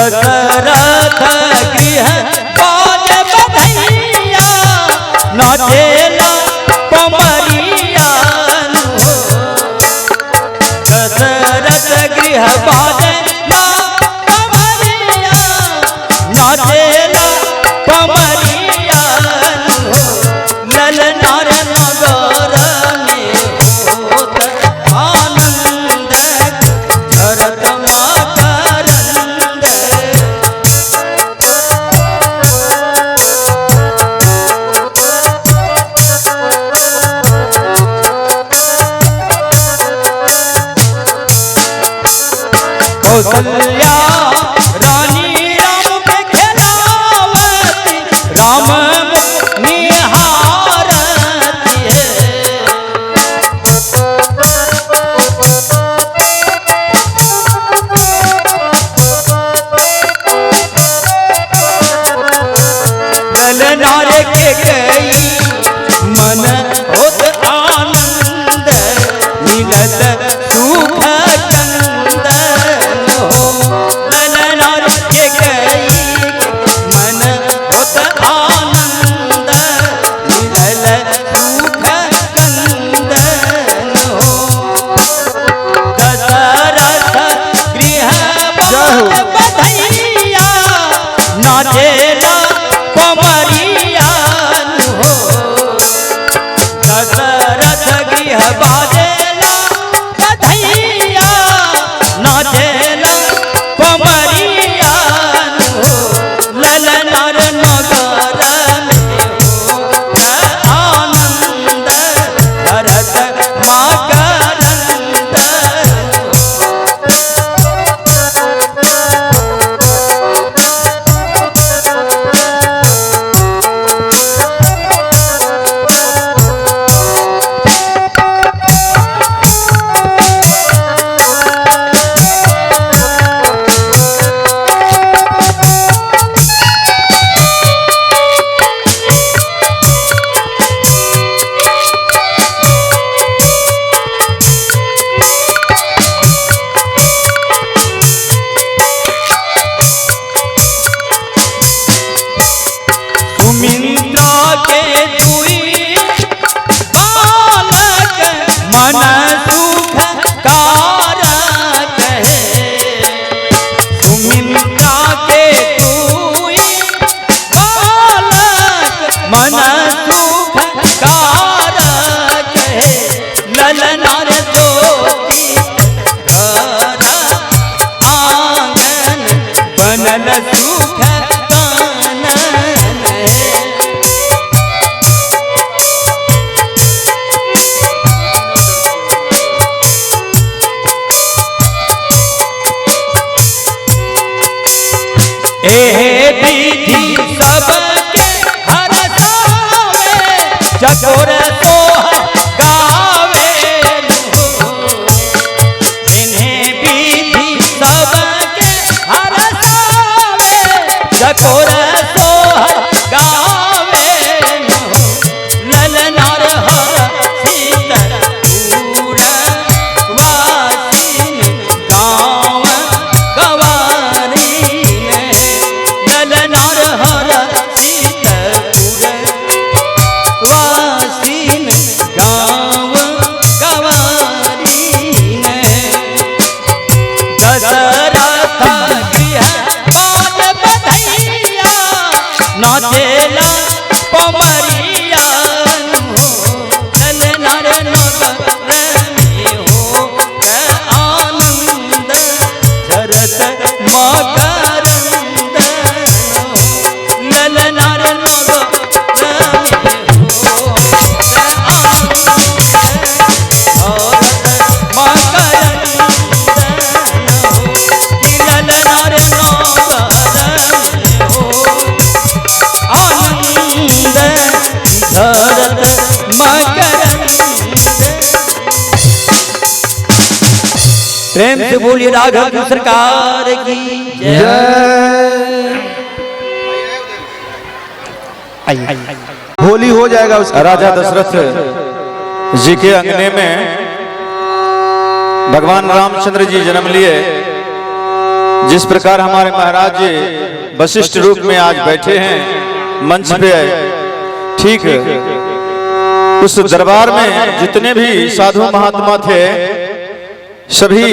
दशरथ गृह बाज बधैया नाचेला पमरिया हो। दशरथ गृह बाजेला पमरिया नाचेला पमरिया हो। ललनार नगर में होत आनंद झरत कौशल्या रानी राम के खेलावती राम निहारती है। ललनार के गई मन होत आनंद मिलत सुख नाचेला पमरिया हो। दशरथ गृह बाजेला बधैया नाचेला पमरिया हो। ललनार नगर में होत आनंद झरत मकरंद सुमित्रा के दुई बालक मन सुख कारक है। सुमित्रा के दुई बालक मन सुख कारक है। ललनार ज्योति घर आंगन बनल सुख विधि सबके हरसावे चकोर सोहर गावे हो। इन्हें विधि सबके हरसावे चकोर सोहर गावे हो। ललनार हर सीतपुर वासिन गाँव गवारी ललनार हर सीतपुर वासिन गाँव गवारी दशरथ गृह बाज बधैया नाचेला पमरिया हो। ललनार नगर में होत आनंद झरत मकरंद हो। ललनार नगर में होत आनंद झरत मकरंद हो। ललनार नगर में होत आनंद झरत मकरंद। प्रेम से बोलिए राघव की सरकार की जय। होली हो जाएगा उसका। राजा दशरथ जी के अंगने में भगवान रामचंद्र जी जन्म लिए। जिस प्रकार हमारे महाराज जी वशिष्ठ रूप में आज बैठे हैं मंच पे, ठीक उस दरबार में जितने भी साधु महात्मा थे सभी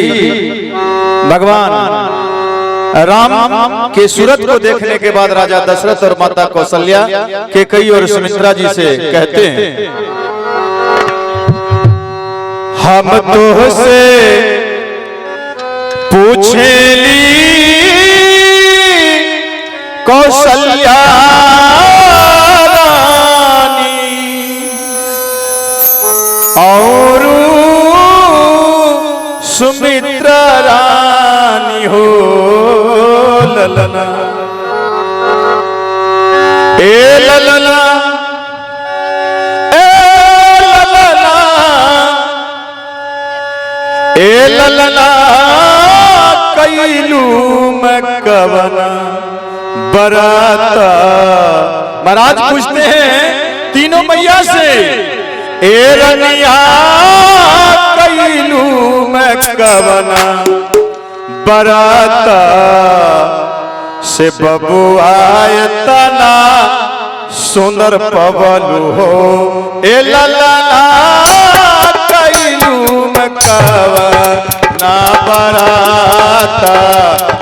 भगवान राम के सूरत को देखने के बाद राजा दशरथ और माता कौशल्या के कई और सुमित्रा जी से कहते हैं, हम तो से पूछेली कौशल्या रानी और सुमित्रा रानी हो ललना ए ललना ए ललना कैलू मैं कवना बराता। महाराज पूछते हैं तीनों मैया से, ए रनिया कैलू मैं कवना बराता से बबुआए तना सुंदर पवलू हो। ए ललना कैलू मैं कवना बराता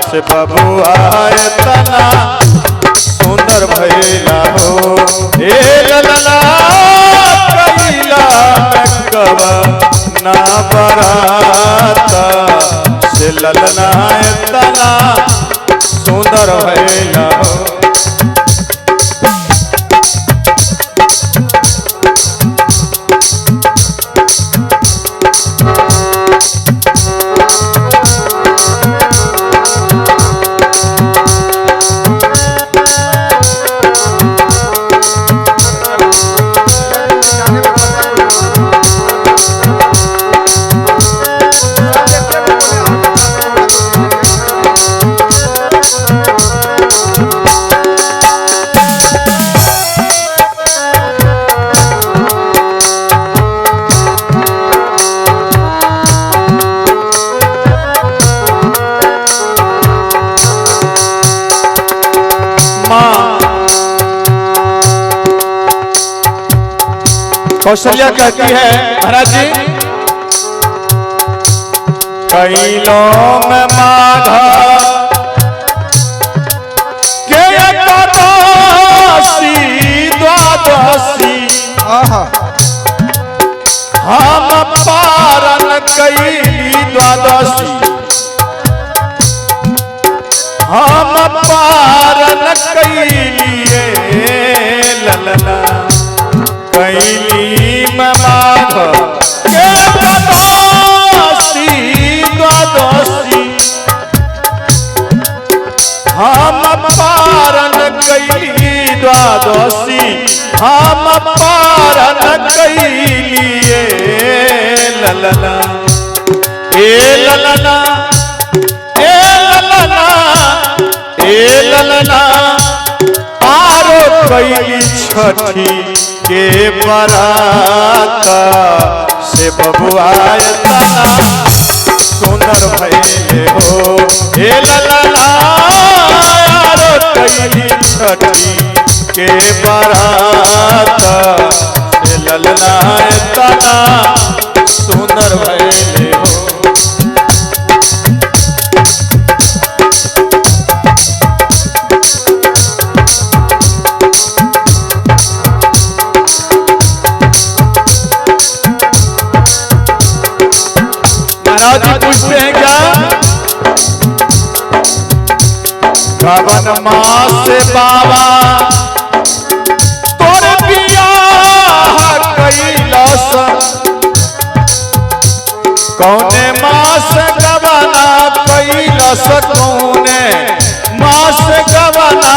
से बबुआए तना सुंदर भैला हो। ए ललना कैला मैं कवना बराता से ललना तना सुंदर भैला हो। कौशल्या कहती है, महाराज जी कैलों में माघा के एकादशी द्वादशी हम पारन कैली द्वादशी हम पारन कैलिए ललना कैली में माघ के एकादशी द्वादशी हम पारन कैली द्वादशी हम पारन कैलिए ललना ए ललना ए ललना ए ललना आरो कैली छठी के बराता से बबुआए तना सुंदर भैले हो। हे ललना आरो कैली छठी के बराता से ललना तना सुंदर भैले हो। महाराज जी पूछते हैं क्या, कवन माँ से बाबा तोरे बियाह कैलस, कौने माँ से गवना कैलस, कौने माँ से गवना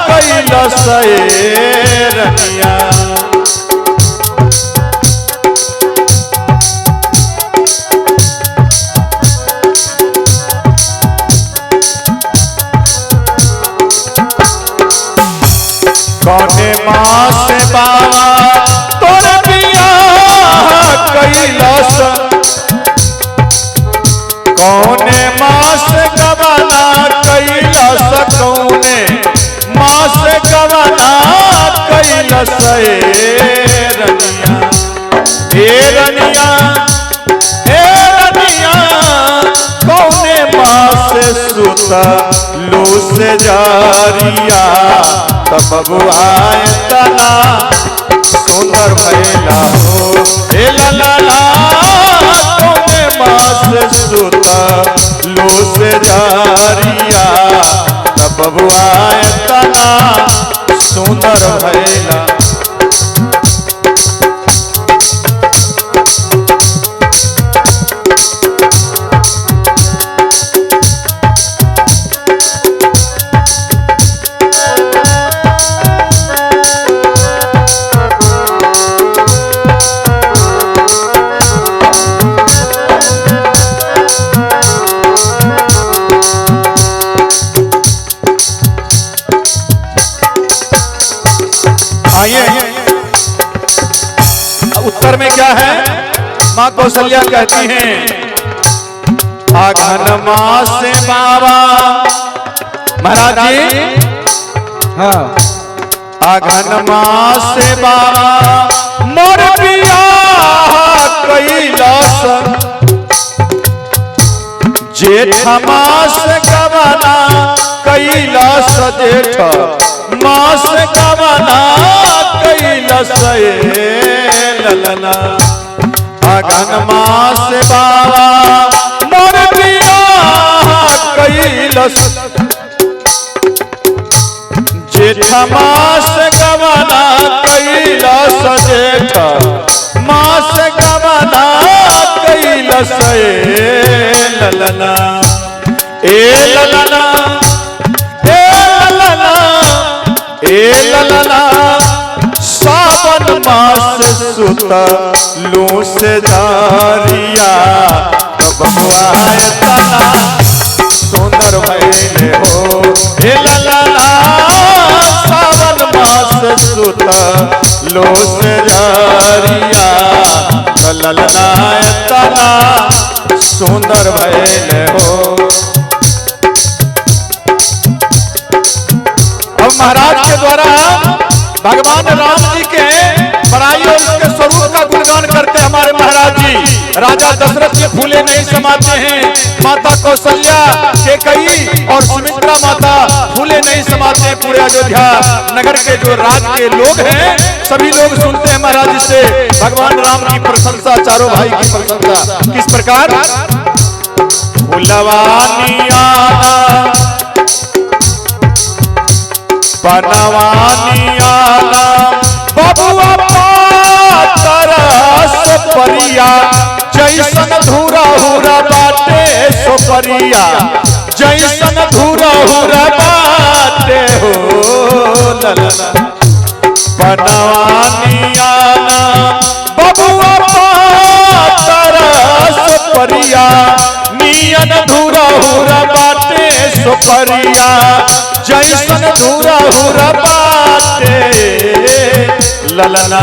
कैलस रनिया। कौने माँ से बाबा तोरे बियाह कैलस, कौने मास गवाना कैलस कौने मास गवाना कैलस रनिया कौने मास सुता लो से जारिया तब बबुआए तना सुंदर भैला हो हे लला कौने मास सुता लो से जारिया तब बबुआए तना सुंदर भैला। उत्तर में क्या है? माँ कौशल्या कहती हैं आघन मास से बाबा महाराज जी हाँ आघन मास से बाबा मोर पिया कैलाश जेठ मास गवाना कैलाश जेठ मास गवाना कैलाश ललना आघन मास बाबा मोर पिया कैलाश जेठ मास गवाना कैलाश जेठ मास गवाना कैलाश ललना ए ललना ए ललना ए ललना सावन मास सुता लो से जारिया बबुआए तना सुंदर भैले हो हे ललना सावन मास सुता लो से जारिया ललना तना सुंदर भैले हो। अब महाराज के द्वारा भगवान राम जी के बड़ाई और उसके स्वरूप का गुणगान करते हमारे महाराज जी राजा दशरथ के फूले नहीं समाते हैं, माता कौशल्या के कई और सुमित्रा माता फूले नहीं समाते हैं। पूरे अयोध्या नगर के जो राज के लोग हैं सभी लोग सुनते हैं महाराज जी से भगवान राम की प्रशंसा, चारों भाई की प्रशंसा किस प्रकार। फुलवानिया बनवानिया बबुआ पातरस परिया जैसन धूरा हुरा बाटे सोपरिया जैसन धूरा हुरा बाटे हो ललना बनवानिया बबुआ पातरस परिया नियन धूरा हुरा बाटे सोपरिया जैसन धूरा हुरा बाटे ललना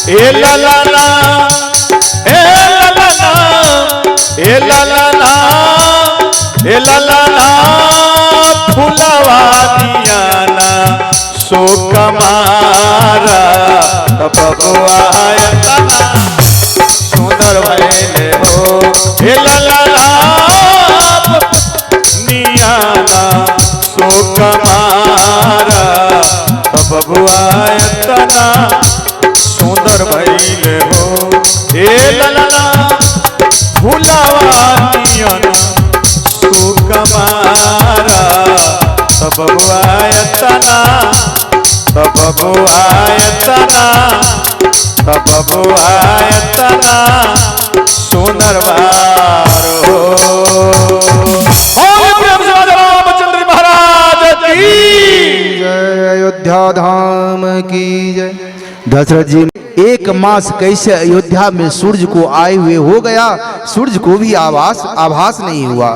ए ललना ए ललना ए ललना ए ललना फुलवानियाना सो कमारा बबुआए तना सुंदर भैले हो ए ललना नियाना सो कमारा बबुआए तना सुंदर भैले हो ए ललना फुलवानियाना सो कमारा बबुआए तना बबुआए तना बबुआए तना सुंदर वारो अयोध्या धाम की जय। दशरथ जी एक मास कैसे अयोध्या में सूर्य को आए हुए हो गया, सूर्य को भी आभास नहीं हुआ।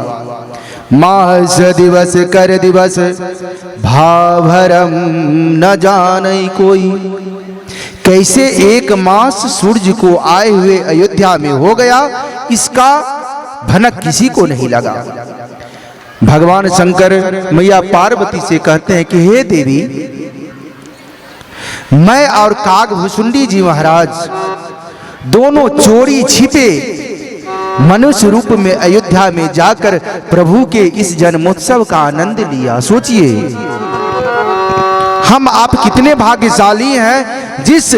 मास दिवस कर दिवस भाभरम न जाने कोई। कैसे एक मास सूर्य को आए हुए अयोध्या में हो गया, इसका भनक किसी को नहीं लगा। भगवान शंकर मैया पार्वती से कहते हैं कि हे देवी, मैं और कागभुसुंडी जी महाराज दोनों चोरी छिपे मनुष्य रूप में अयोध्या में जाकर प्रभु के इस जन्मोत्सव का आनंद लिया। सोचिए हम आप कितने भाग्यशाली हैं जिस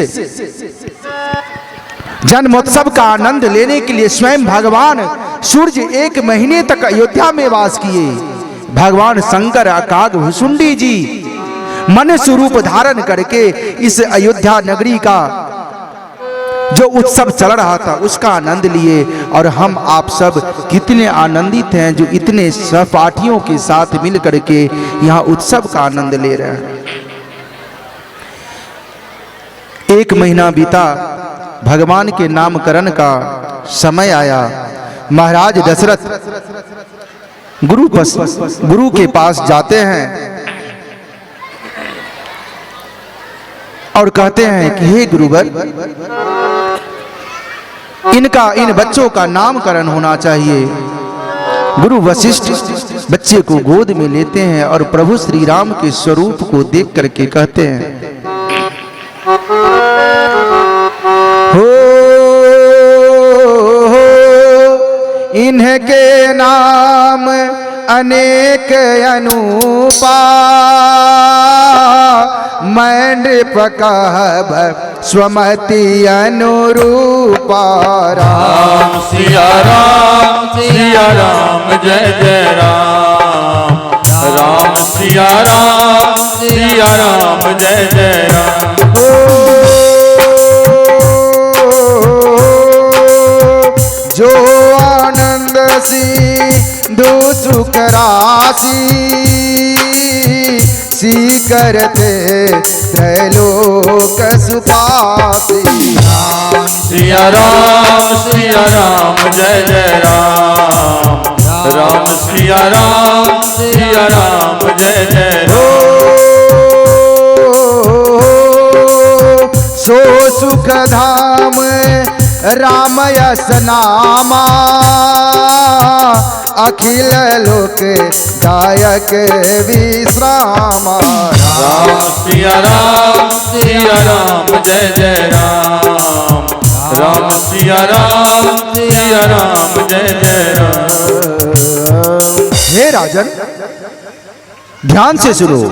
जन्मोत्सव का आनंद लेने के लिए स्वयं भगवान सूर्य 1 महीने तक अयोध्या में वास किए। भगवान शंकर कागभुसुंडी जी मनुष्य रूप धारण करके इस अयोध्या नगरी का जो उत्सव चल रहा था उसका आनंद लिए। और हम आप सब कितने आनंदित हैं जो इतने सहपाठियों के साथ मिल करके यहाँ उत्सव का आनंद ले रहे हैं। 1 महीना बीता, भगवान के नामकरण का समय आया। महाराज दशरथ गुरु के पास जाते हैं और कहते हैं कि हे गुरुवर, इन बच्चों का नामकरण होना चाहिए। गुरु वशिष्ठ बच्चे को गोद में लेते हैं और प्रभु श्री राम के स्वरूप को देख करके कहते हैं, इनके नाम अनेक अनुपा, मंडप कहब स्वमति अनुरूपा। राम सिया राम जय जय राम, राम सिया राम जय जय राम। जो आनंद सिंधु सुख राशि, सी करते त्रैलोक सुपासी। राम सिया राम जय जय राम, राम सिया राम जय जय राम। सो सुख धाम राम यस नामा, अखिल लोक दायक विश्रामा। राम सिया राम जय जय राम, राम सिया राम जय जय राम। हे राजन, ध्यान से सुनो।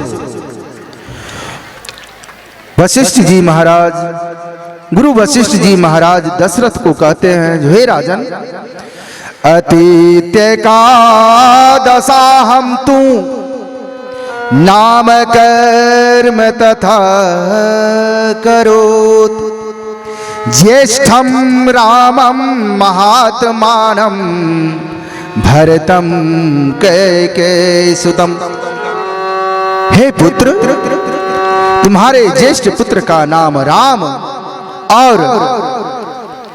वशिष्ठ जी महाराज, गुरु वशिष्ठ जी महाराज दशरथ को कहते हैं, हे राजन, अतीत्य का दशा हम तू, नाम कर्म तथा करोत, ज्येष्ठम रामम महात्मानम, भरतम कैकेयी सुतम। हे पुत्र, तुम्हारे ज्येष्ठ पुत्र का नाम राम और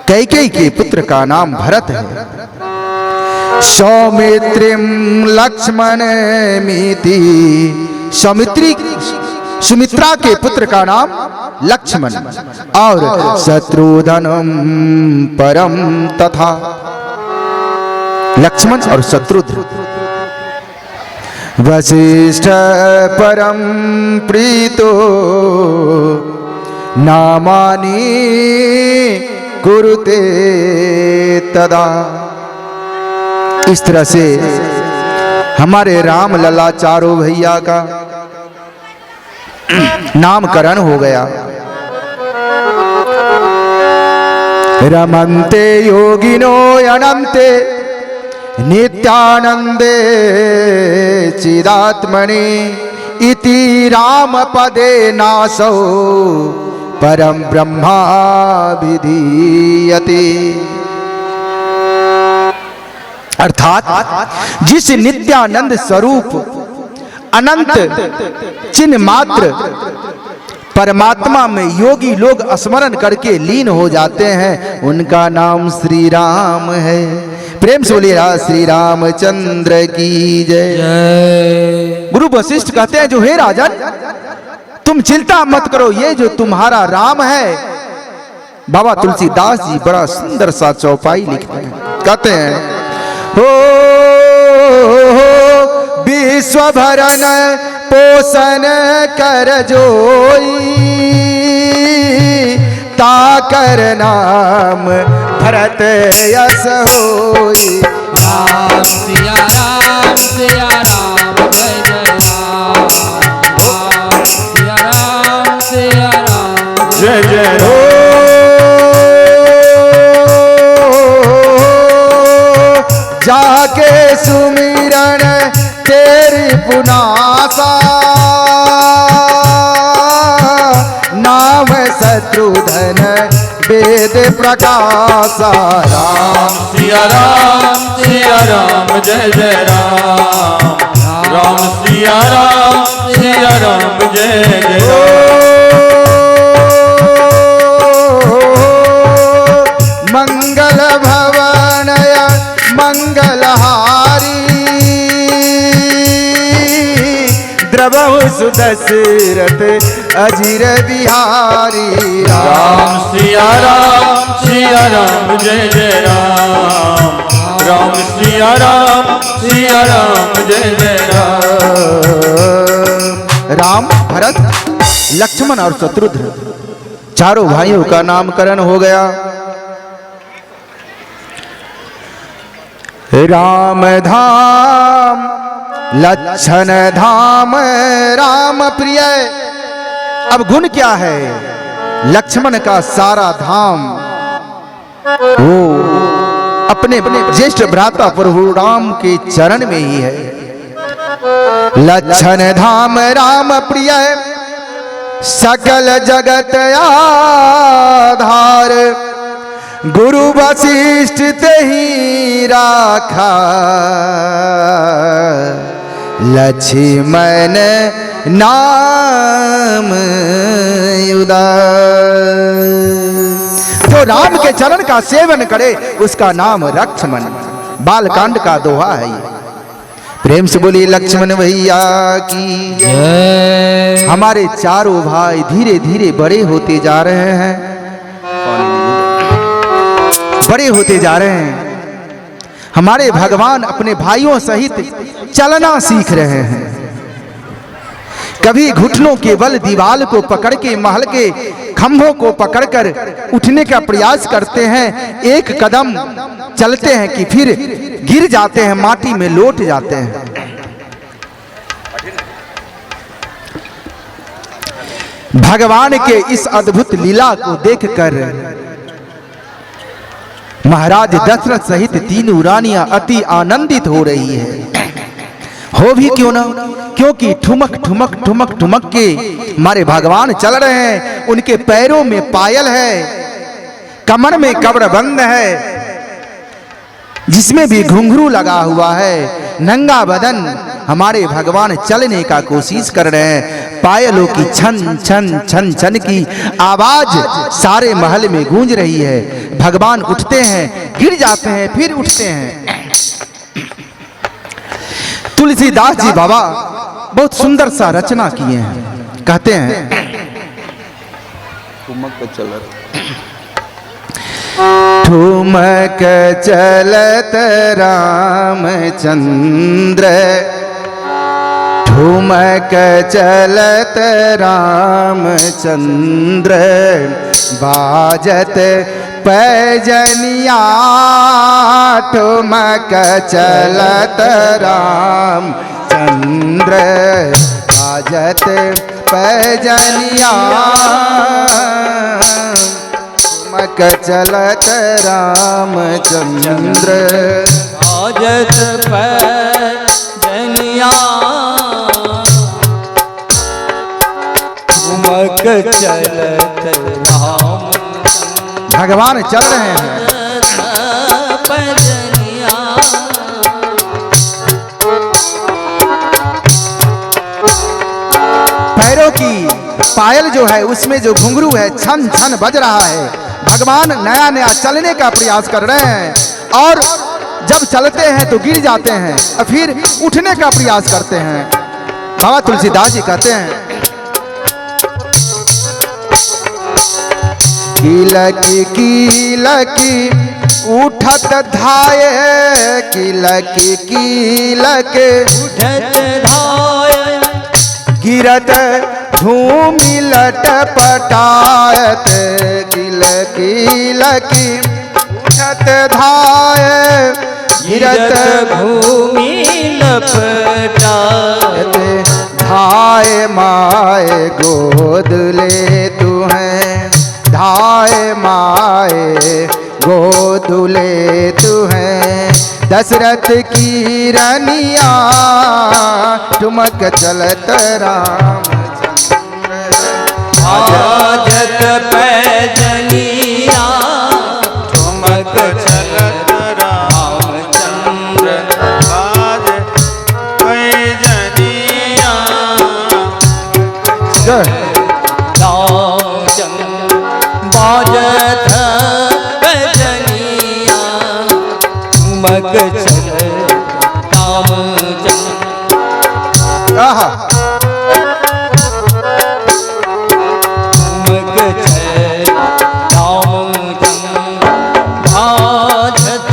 कैकेयी के पुत्र का नाम भरत है। सौमित्रिम लक्ष्मण मिति, सुमित्रा के पुत्र का नाम लक्ष्मण और शत्रुघ्नम परम तथा। लक्ष्मण और शत्रुघ्न। वशिष्ठ परम प्रीतो नामानि कुरुते तदा। इस तरह से हमारे राम लला चारों भैया का नामकरण हो गया। रमन्ते योगिनो अनन्ते नित्यानंदे चिदात्मनि, इति राम पदे नासौ परम ब्रह्मा विधीयते। अर्थात जिस नित्यानंद स्वरूप अनंत चिन्ह मात्र परमात्मा में योगी लोग स्मरण करके लीन हो जाते हैं, उनका नाम श्री राम है। प्रेम से बोलिए श्री रामचंद्र की जय। गुरु वशिष्ठ कहते हैं, जो हे राजन, तुम चिंता मत करो, ये जो तुम्हारा राम है। बाबा तुलसीदास जी बड़ा सुंदर सा चौपाई लिखते हैं, कहते हैं, हो विश्व भरन पोषण कर जोई, ताकर नाम भरत यश होई। राम सिया राम जय जय राम। राम सिया राम जय जय हो जाके सुमिरन तेरी पुनासा, नाम शत्रुधन वेद प्रकाशा। राम सिया राम जय जय राम। राम सिया राम जय जय राम। मंगल भवनय मंगलहारी, द्रवहु सुदशरथ अजिर बिहारी। राम सिया राम जय जय राम। राम सिया राम जय जय राम। राम, भरत, लक्ष्मण और शत्रुघ्न चारों भाइयों का नामकरण हो गया। राम धाम लक्षण धाम राम प्रिय। अब गुण क्या है? लक्ष्मण का सारा धाम वो अपने ज्येष्ठ भ्राता प्रभु राम के चरण में ही है। लक्षण धाम राम प्रिय, सकल जगत आधार, गुरु वशिष्ठ तेहि राखा, लक्ष्मण नाम उदार। जो राम के चरण का सेवन करे उसका नाम लक्ष्मण। बालकांड का दोहा है ये। प्रेम से बोलिए लक्ष्मण भैया की जय। हमारे चारों भाई धीरे धीरे बड़े होते जा रहे हैं, बड़े होते जा रहे हैं। हमारे भगवान अपने भाइयों सहित चलना सीख रहे हैं। कभी घुटनों के बल दीवाल को पकड़ के महल के खंभों को पकड़कर उठने का प्रयास करते हैं। एक कदम चलते हैं कि फिर गिर जाते हैं, माटी में लौट जाते हैं। भगवान के इस अद्भुत लीला को देखकर महाराज दशरथ सहित तीनों रानियां अति आनंदित हो रही है। हो भी क्यों ना, क्योंकि ठुमक ठुमक ठुमक ठुमक के हमारे भगवान चल रहे हैं। उनके पैरों में पायल है, कमर में कमरबंद है, जिसमें भी घुंघरू लगा हुआ है। नंगा बदन हमारे भगवान चलने का कोशिश कर रहे हैं। पायलों की छन छन छन छन की आवाज सारे महल में गूंज रही है। भगवान उठते हैं, गिर जाते हैं, फिर उठते हैं। तुलसीदास जी बाबा बहुत सुंदर सा रचना किए हैं। कहते हैं ठुमक चलत रामचंद्र, ठुमक चलत रामचंद्र, बाजत पैजनिया ठुमक चलत रामचंद्र, बाजत पैजनिया ठुमक चलत रामचंद्र, बाजत पैजनिया ठुमक चलत राम। भगवान चल रहे हैं। पैरों की पायल जो है उसमें जो घुंघरू है छन छन बज रहा है। भगवान नया नया चलने का प्रयास कर रहे हैं और जब चलते हैं तो गिर जाते हैं और फिर उठने का प्रयास करते हैं। बाबा तुलसीदास जी कहते हैं कीलकी कीलकी उठत धाये किलक किलक उठत धाय गिरत भूमि लटपटायत किल किलक उठत धाये गिरत भूमि लपटायत धाय माए गोद ले तू है धाय माए गोद ले तू है दशरथ की रनिया ठुमक चलत रामचंद्र आजत पैजनिया ठुमक चलत रामचंद्र आज पैजनिया जय रामचंद्र बाजत पैजनिया ठुमक चल रामचंद्र आहा ठुमक चल रामचंद्र बाजत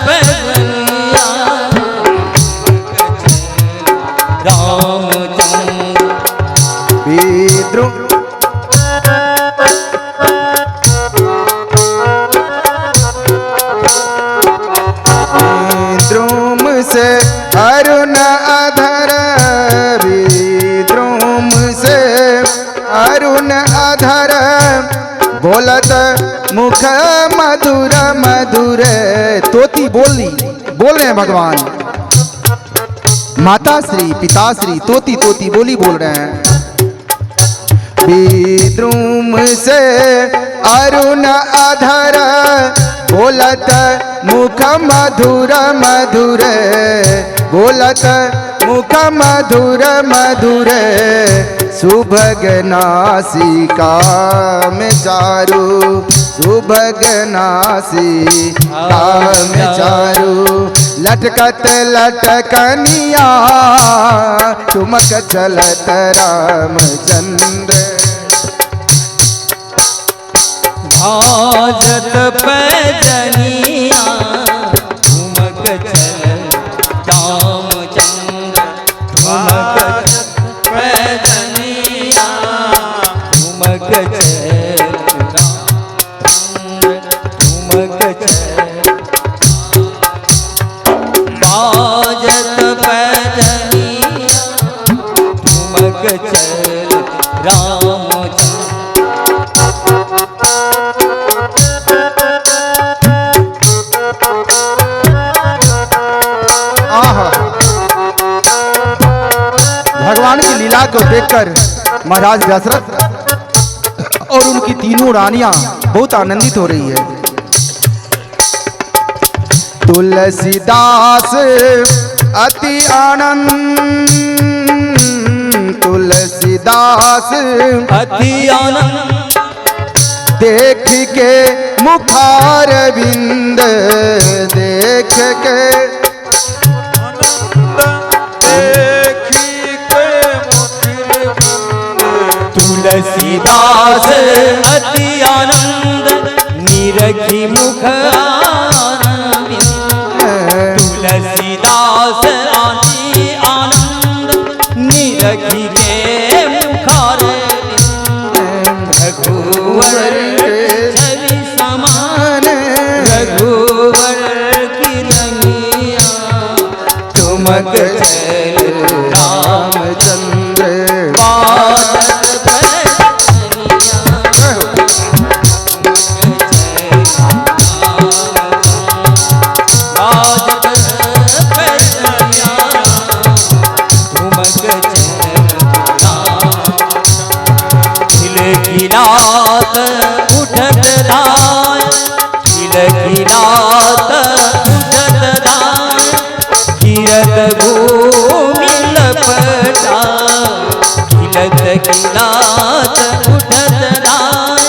पैजनिया ठुमक चल रामचंद्र विद्रुम विद्रुम से अरुण अधर विद्रुम से अरुण अधर बोलत मुख मधुर मधुर तोती बोल रहे हैं भगवान माता श्री पिताश्री तोती तोती बोली बोल रहे हैं विद्रुम से अरुण अधर बोलत मुख मधुर मधुर बोलत मुख मधुर मधुर सुभग नासिका में चारू सुभग नासिका में चारू लटकत लटकनिया ठुमक चलत रामचंद्र भाजत पैजनिया ठुमक चल रामचंद्र ठुमक पैजनिया ठुमक चल रामचंद्र ठुमक चल भाजत पैजनिया ठुमक चल रामचंद्र भगवान की लीला को देखकर महाराज दशरथ और उनकी तीनों रानियां बहुत आनंदित हो रही है तुलसीदास अति आनंद तुलसीदास अति आनंद देख के मुखार बिंद देख के तुलसीदास अति आनंद निरखी मुख आनंद तुलसीदास अति आनंद निरखी के मुखार रघुवर छवि समान रघुवर की रंगिया ठुमक चल रामचंद्र खिलखिलात उठत धाय खिलखिलात उठत धाय गिरत भूमि लपटा खिलत खिलात उठत धाय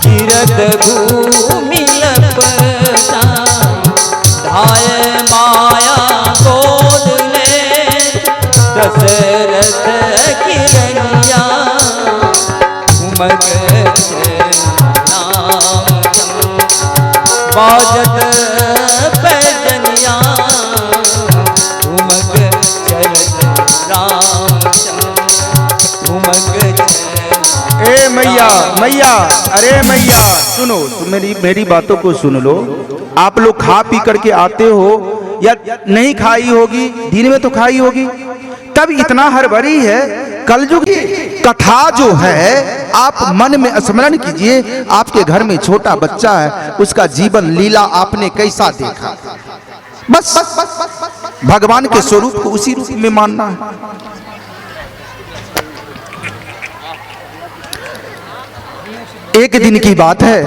गिरत भूमि लपटा धाय माया गोद ले दशरथ की रनिया ठुमक चल बाजत पैजनिया ठुमक चलत रामचंद्र ठुमक चलत। ए मैया मैया, अरे मैया सुनो, मेरी बातों को सुन लो। आप लोग खा पी करके आते हो या नहीं खाई होगी, दिन में तो खाई होगी, तब इतना हड़बड़ी है। कलयुग की कथा जो है आप मन में स्मरण कीजिए। आपके घर में छोटा बच्चा है, उसका जीवन लीला आपने कैसा देखा, बस भगवान के स्वरूप को उसी रूप में मानना है। एक दिन की बात है,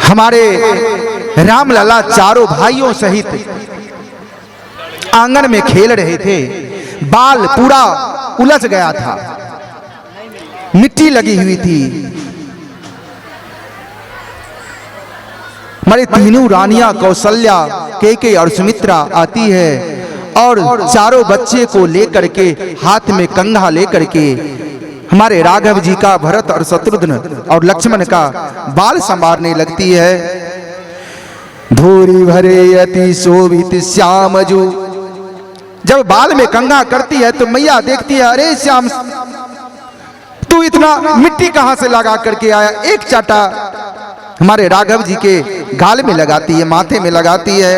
हमारे रामलला चारों भाइयों सहित आंगन में खेल रहे थे। बाल पूरा उलझ गया था, मिट्टी लगी हुई थी। हमारी तीनों रानियां कौशल्या, कैकेयी और सुमित्रा आती है और चारों बच्चे को लेकर के हाथ में कंघा लेकर के हमारे राघव जी का, भरत और शत्रुघ्न और लक्ष्मण का बाल संवारने लगती है। धूरी भरे अति शोभित श्यामजू, जब बाल में कंघा करती है तो मैया देखती है, अरे श्याम तू इतना मिट्टी कहां से लगा करके आया। एक चाटा हमारे राघव जी के गाल में लगाती है, माथे में लगाती है।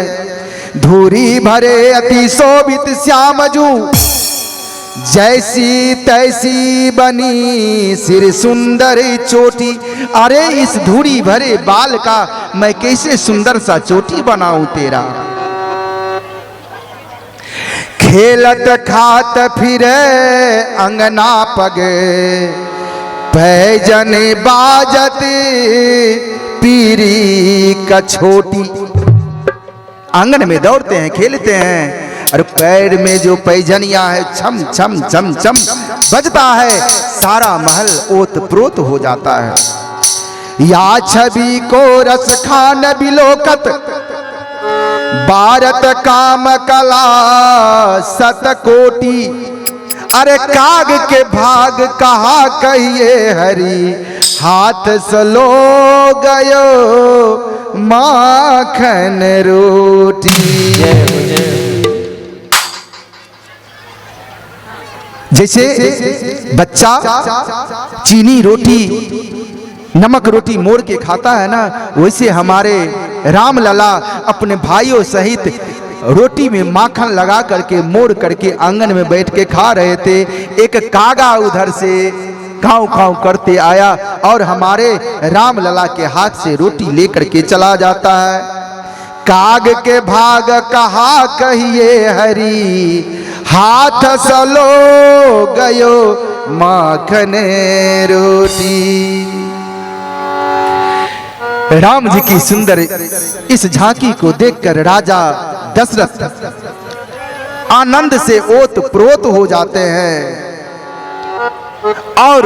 धूरी भरे अति शोभित श्यामजू, जैसी तैसी बनी सिर सुंदर चोटी। अरे इस धूरी भरे बाल का मैं कैसे सुंदर सा चोटी बनाऊं तेरा। खेलत खात फिरे अंगना पगे, पैजन बाजत पीरी कछोटी। आंगन में दौड़ते हैं, खेलते हैं, और पैर में जो पैजनिया है छम छम छम छम बजता है, सारा महल ओत प्रोत हो जाता है। या छवि को रस खान बिलोकत, भारत काम कला सतकोटि। अरे काग के भाग कहा कहिए हरि, हाथ सलो गयो माखन रोटी। जैसे बच्चा चीनी रोटी नमक रोटी मोड़ के खाता है ना, वैसे हमारे रामलला अपने भाइयों सहित रोटी में माखन लगा करके मोड़ करके आंगन में बैठ के खा रहे थे। एक कागा उधर से काव काव करते आया और हमारे रामलला के हाथ से रोटी लेकर के चला जाता है। काग के भाग कहा कहिए हरि, हाथ सलो गयो माखन रोटी। राम जी की सुंदर इस झांकी को देखकर राजा दशरथ आनंद से ओत प्रोत हो जाते हैं और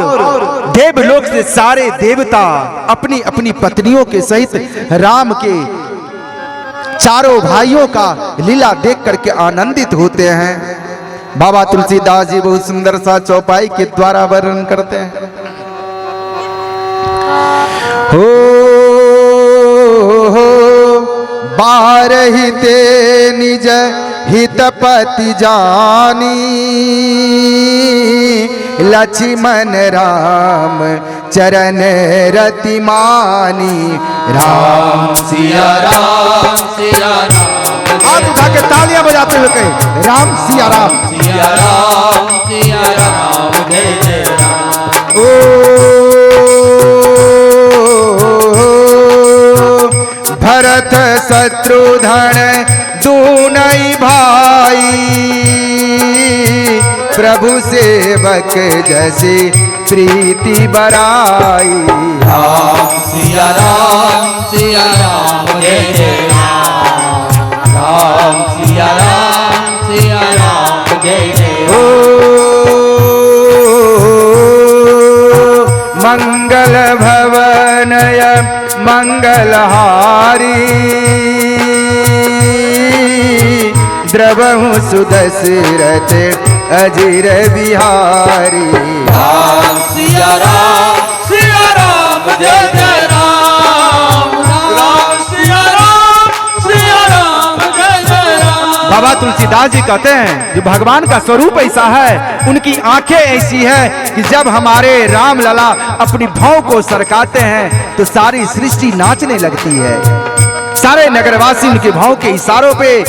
देवलोक से सारे देवता अपनी अपनी पत्नियों के सहित राम के चारों भाइयों का लीला देख करके आनंदित होते हैं। बाबा तुलसीदास जी बहुत सुंदर सा चौपाई के द्वारा वर्णन करते हैं। हो बारहिते निज हितपति जानी, लक्ष्मण राम चरण रति मानी। राम सिया राम सिया राम, हाथ उठा के तालियां बजाते हुए कहे राम सिया राम सिया राम सिया राम जय जय राम। भरत शत्रुघ्न दूनई भाई, प्रभु सेवक जैसे प्रीति बराई। राम सिया राम जय जय राम। राम सिया राम जय जय मंगल भवनय मंगलहारी, द्रवहु सुदशरथ अजिर बिहारी। राम सिया राम जय जय राम। बाबा तुलसीदास जी कहते हैं जो भगवान का स्वरूप ऐसा है, उनकी आंखें ऐसी है कि जब हमारे राम लला अपनी भौं को सरकाते हैं तो सारी सृष्टि नाचने लगती है। सारे नगरवासी उनके भौं के इशारों पे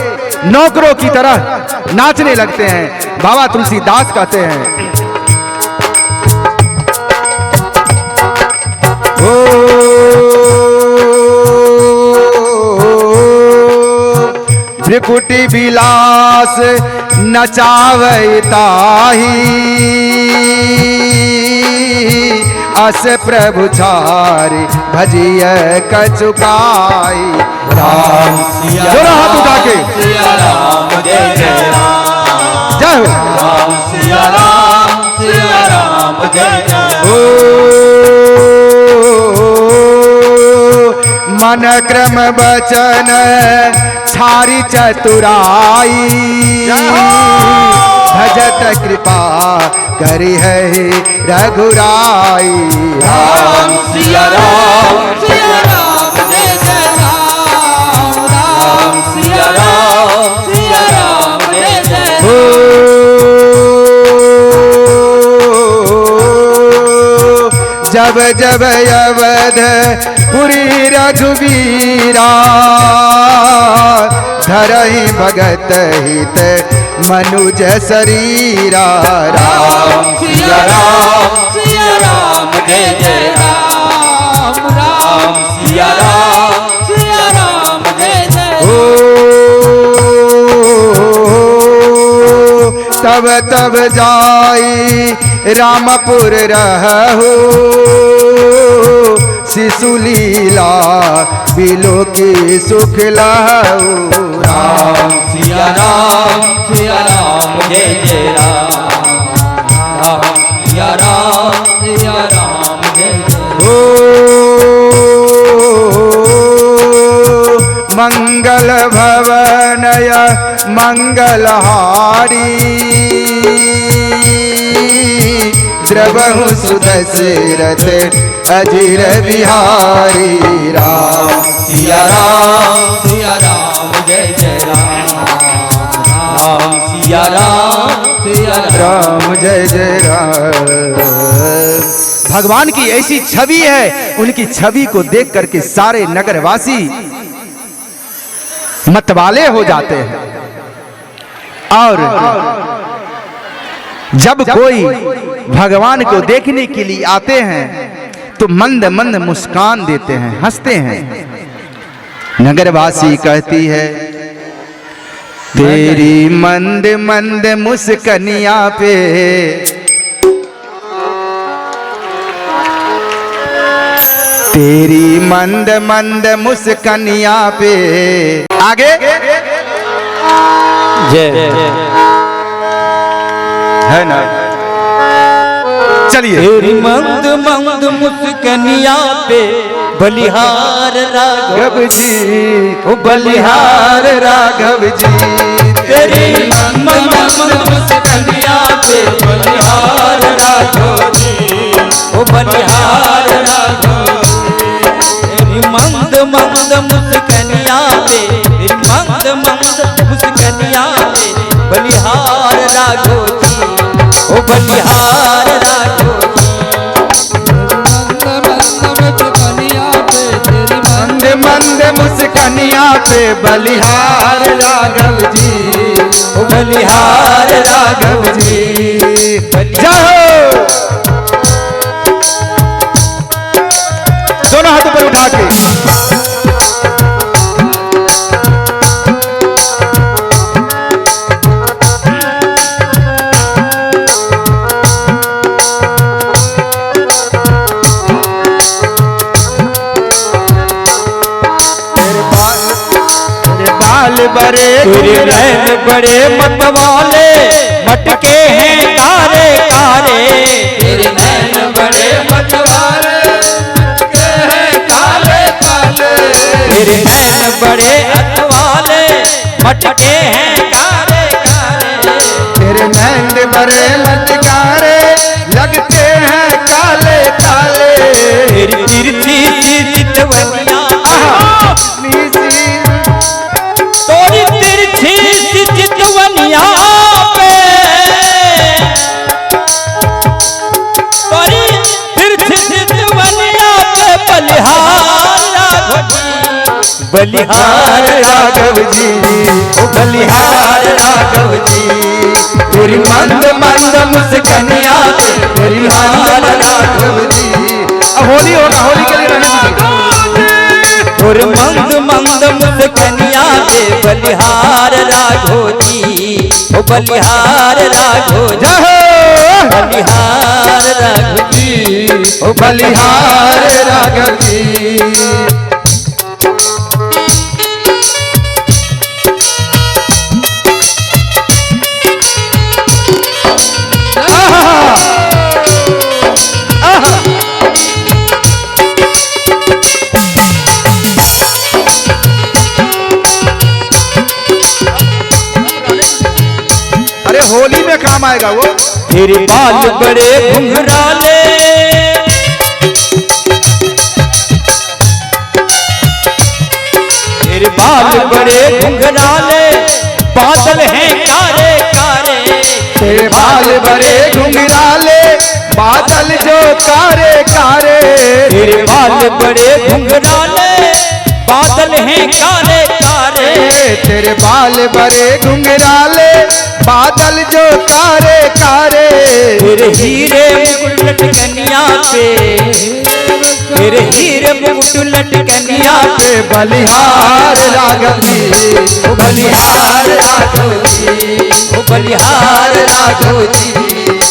नौकरों की तरह नाचने लगते हैं। बाबा तुलसीदास कहते हैं त्रिकुटी विलास नचावै ताही, अस प्रभु छारी भजिय कचुकाई। राम दोनों हाथ उठा के सिया राम जय जय राम, जय हो। राम सिया राम जय जय। मन क्रम बचन छारी चतुराई, भजत कृपा करी है रघुराई। राम सिया राम जय जय राम, राम सिया राम जय जय। जब जब अवध पुरी रघुवीरा, धरहि भगत हित मनुज शरीरा। राम सिया राम जय जय राम, राम सिया राम जय जय। तब तब जाई रामपुर रहु, शिशु लीला बिलो की सुख लहु। राम सिया राम जय जय राम, राम सिया राम जय जय। मंगल भवनय मंगलहारी, द्रवहु सुदशरथ अजिर बिहारी। राम सिया राम जय जय राम, राम सिया राम जय जय राम। भगवान की ऐसी छवि है, उनकी छवि को देख करके सारे नगरवासी मतवाले हो जाते हैं। और जब कोई भगवान को देखने के लिए आते हैं तो मंद मंद मुस्कान देते हैं, हंसते हैं। नगरवासी कहती है तेरी मंद मंद मुस्कनिया पे, तेरी मंद मंद मुस्कनिया पे। आगे जय है ना, चलिए। तेरी मंद मंद मुस्कनिया पे बलिहार राघव जी, ओ बलिहार राघव जी। तेरी मंद मंद मुस्कनिया पे बलिहार राघव जी, ओ बलिहार राघव। तेरी मंद मंद मुस्कनिया पे, तेरी मंद मंद मुस्कनिया पे बलिहार राघव जी, ओ बलिहार राघव जी। मंद मंद मुस्कनिया पे बलिहार राघव जी, ओ बलिहार राघव जी। जाओ दोनों हाथों पर उठा के। बड़े तेरे नैन बड़े मतवाले, मटके हैं कारे कारे। तेरे नैन बड़े मतवाले, मटके हैं कारे कारे। तेरे नैन बड़े मतवाले, मटके हैं कारे कारे। तेरे नैन बड़े मटकारे, लगते हैं काले काले। तेरी तिरछी सी चितवनिया, तोरी तिरछी सी बलिहार राघव जी, ओ बलिहार राघव जी, तेरी मंद मंद मुस्कनिया पे बलिहार राघव जी। अब होली होगा, होली के लिए रहने दीजिए। और मंद मंद मुस्कनिया पे बलिहार राघव जी, ओ बलिहार राघव जी, जय हो बलिहार राघव जी, ओ बलिहार राघव जी। अरे होली में काम आएगा वो। तेरे बाल बड़े घुंघराले, तेरे बाल बड़े घुंघराले, बादल हैं कारे कारे, तेरे बाल बड़े घुंघराले, बादल जो कारे कारे। तेरे बाल बड़े घुंघराले, बादल हैं कारे कारे, तेरे बाल बड़े घुंघराले, बादल जो कारे कारे। तेरे हीरे मुकुट लटकनिया पे, तेरे हीरे मुकुट लटकनिया पे बलिहार राघव जी, ओ बलिहार राघव जी, ओ बलिहार राघव जी,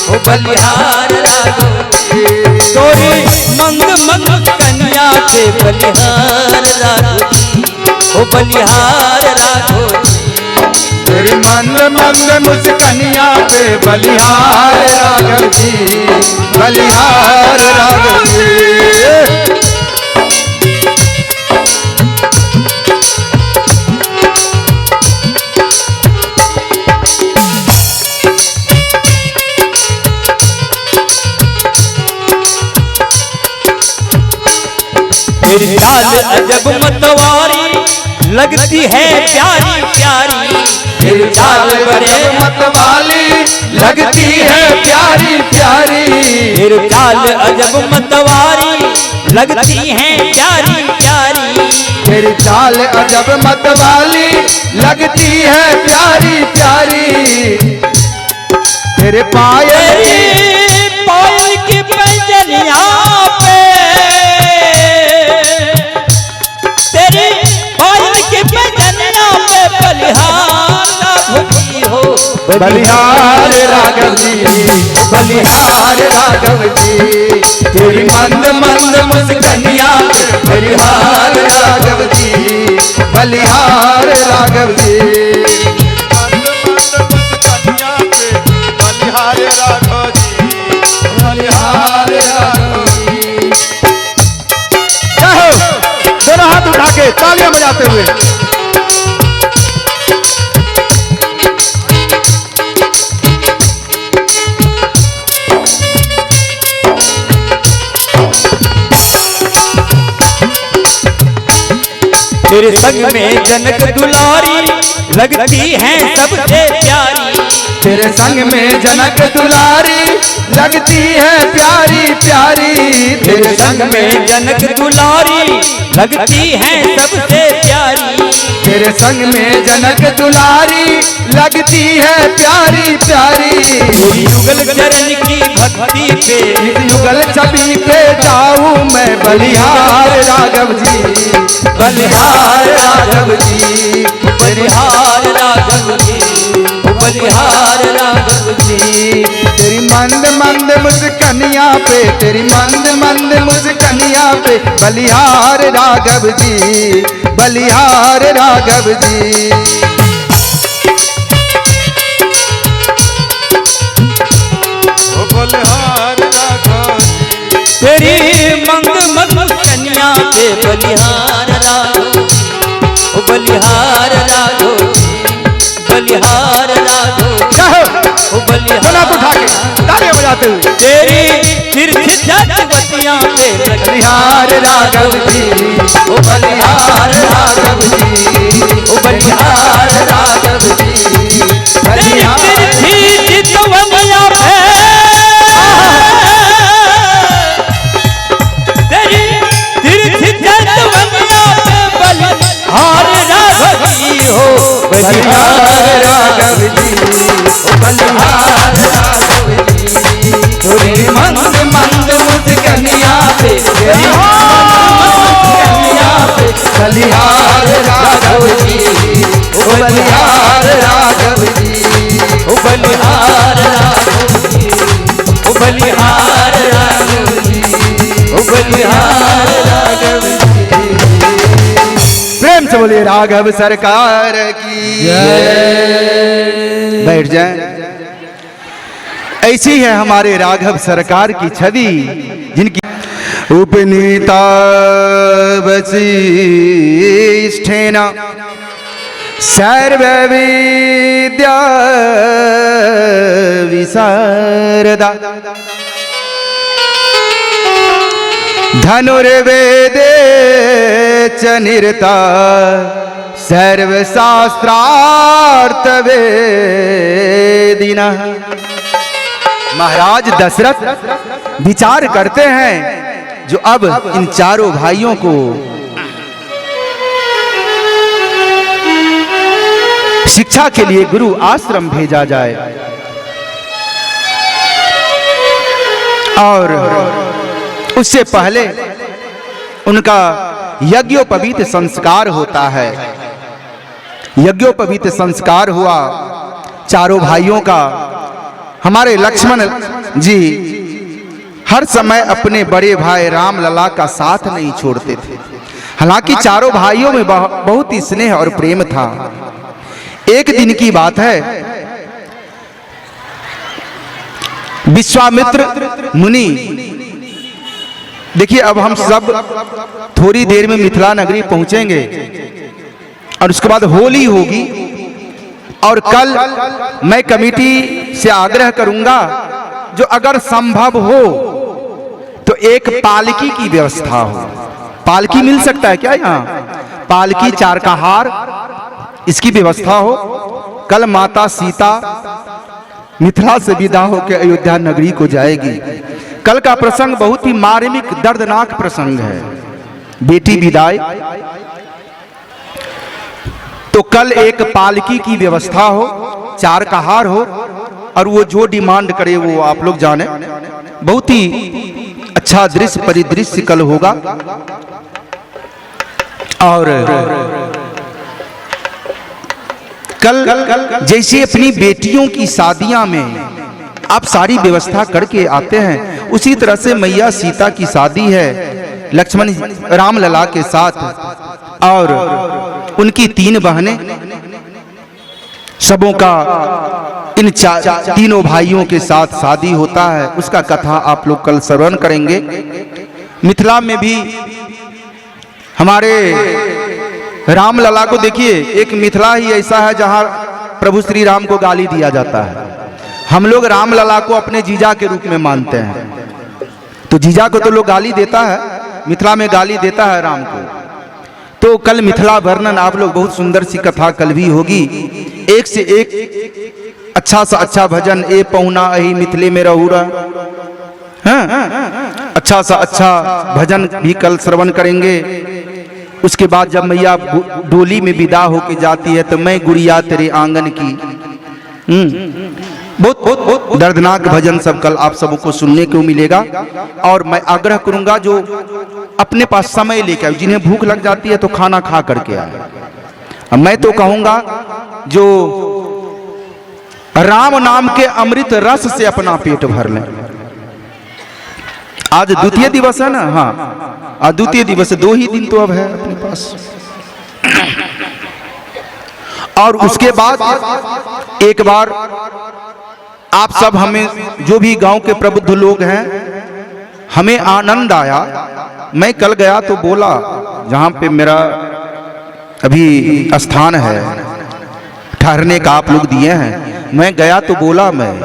ओ बलिहार राघव जी, तोरी मंद मंद कन्या पे बलिहार राघव जी, ओ बलिहार राघव जी, तेरी मंद मंद मुस्कनिया पे बलिहार राघव जी, बलिहार राघव जी। तेरी चाल अजब मतवारी, लगती है प्यारी प्यारी, तेरी चाल बड़े मतवाली, लगती है प्यारी प्यारी। तेरी चाल अजब मतवारी, लगती है प्यारी प्यारी, तेरी चाल अजब मतवाली, लगती है प्यारी प्यारी। तेरे पायल पायल की पैजनिया पे, तेरी पायल की पैजनिया पे बलिहार राघव जी हो, बलिहार राघव जी, बलिहार राघव जी। तेरी मंद मंद मुस्कनिया पे बलिहार राघव जी, बलिहार राघव जी। बलिहार राघव जी, बलिहार राघव जी। क्या हो, दोनों हाथ उठा के तालियां बजाते हुए। तेरे संग में जनक दुलारी, लगती है सबसे प्यारी, तेरे संग में जनक दुलारी, लगती है प्यारी प्यारी। तेरे संग में जनक दुलारी, लगती है सबसे प्यारी, तेरे संग में जनक दुलारी, लगती है प्यारी प्यारी। युगल चरण की भक्ति पे, इस युगल छवि पे जाऊं मैं बलिहार राघव जी, बलिहार राघव जी, बलिहार राघव जी, बलिहार राघव जी। तेरी मंद मंद मुस्कनिया पे, तेरी मंद मंद मुस्कनिया पे बलिहार राघव जी, बलिहार राघव जी। बलिहार राघव जी, तेरी मंद मंद कन्या पे बलिहार राघव, ओ बलिहार राघव जी, बलिहार राघव, ओ बलिहार उठा के तालियां बजाते हुए। तेरी तीर्थ जटवतियां पे बलिहार राघव जी, ओ बलिहार राघव जी, ओ बलिहार राघव जी, बलिहार तेरी चितवनिया पे, तेरी तीर्थ जटवतियां पे से बोलिए राघव सरकार की बैठ जाए। ऐसी है हमारे राघव सरकार की छवि, जिनकी उपनीता वसिष्ठेन सर्व विद्या विशारदा धनुर्वेदे च निरता सर्वशास्त्रार्थ वेदिना। महाराज दशरथ विचार करते हैं जो अब इन चारों भाइयों को शिक्षा के लिए गुरु आश्रम भेजा जाए और उससे पहले उनका यज्ञोपवीत संस्कार होता है। यज्ञोपवीत संस्कार हुआ चारों भाइयों का। हमारे लक्ष्मण जी हर समय अपने बड़े भाई राम लला का साथ नहीं छोड़ते थे। हालांकि चारों भाइयों में बहुत ही स्नेह और प्रेम था। एक दिन की बात है, विश्वामित्र मुनि, देखिए अब हम सब थोड़ी देर में मिथिला नगरी पहुंचेंगे और उसके बाद होली होगी और कल मैं कमेटी से आग्रह करूंगा जो अगर संभव हो तो एक पालकी की व्यवस्था हो। पालकी मिल सकता है क्या यहाँ? पालकी, चार का हार, इसकी व्यवस्था हो। कल माता सीता मिथिला से विदा होकर अयोध्या नगरी को जाएगी। कल का प्रसंग बहुत ही मार्मिक दर्दनाक प्रसंग है, बेटी विदाई। तो कल एक पालकी की व्यवस्था हो, चार का हार हो और वो जो डिमांड करे वो आप लोग जाने। बहुत ही अच्छा दृश्य परिदृश्य कल होगा। और कल जैसे अपनी बेटियों की शादियां में आप सारी व्यवस्था करके आते हैं, उसी तरह से मैया सीता की शादी है लक्ष्मण राम लला के साथ और उनकी तीन बहनें। सबों का इन तीनों भाइयों के साथ शादी होता है। उसका कथा आप लोग कल श्रवण करेंगे। मिथिला में भी हमारे राम लला को देखिए, एक मिथिला ही ऐसा है जहां प्रभु श्री राम को गाली दिया जाता है। हम लोग राम लला को अपने जीजा के रूप में मानते हैं, तो जीजा को तो लोग गाली देता है, मिथिला में गाली देता है राम को। तो कल मिथिला वर्णन आप लोग, बहुत सुंदर सी कथा कल भी होगी। एक से एक अच्छा सा अच्छा भजन, ए पहुना अही मिथिले में रहूरा, अच्छा सा अच्छा भजन भी कल श्रवण करेंगे। उसके बाद जब मैया डोली में विदा होके जाती है तो मैं गुड़िया तेरे आंगन की, बहुत बहुत बहुत दर्दनाक भजन सब कल आप सबको सुनने को मिलेगा। और मैं आग्रह करूंगा जो अपने पास समय लेकर आए, जिन्हें भूख लग जाती है तो खाना खा करके आए। मैं तो कहूंगा जो राम नाम के अमृत रस से अपना पेट भर लें। आज द्वितीय दिवस है ना? हाँ, आज द्वितीय दिवस, 2 ही दिन तो अब है अपने पास। और उसके बाद एक बार आप सब, हमें जो भी गांव के प्रबुद्ध लोग हैं, हमें आनंद आया। मैं कल गया तो बोला, जहां पे मेरा अभी स्थान है ठहरने का आप लोग दिए हैं, मैं गया तो बोला, मैं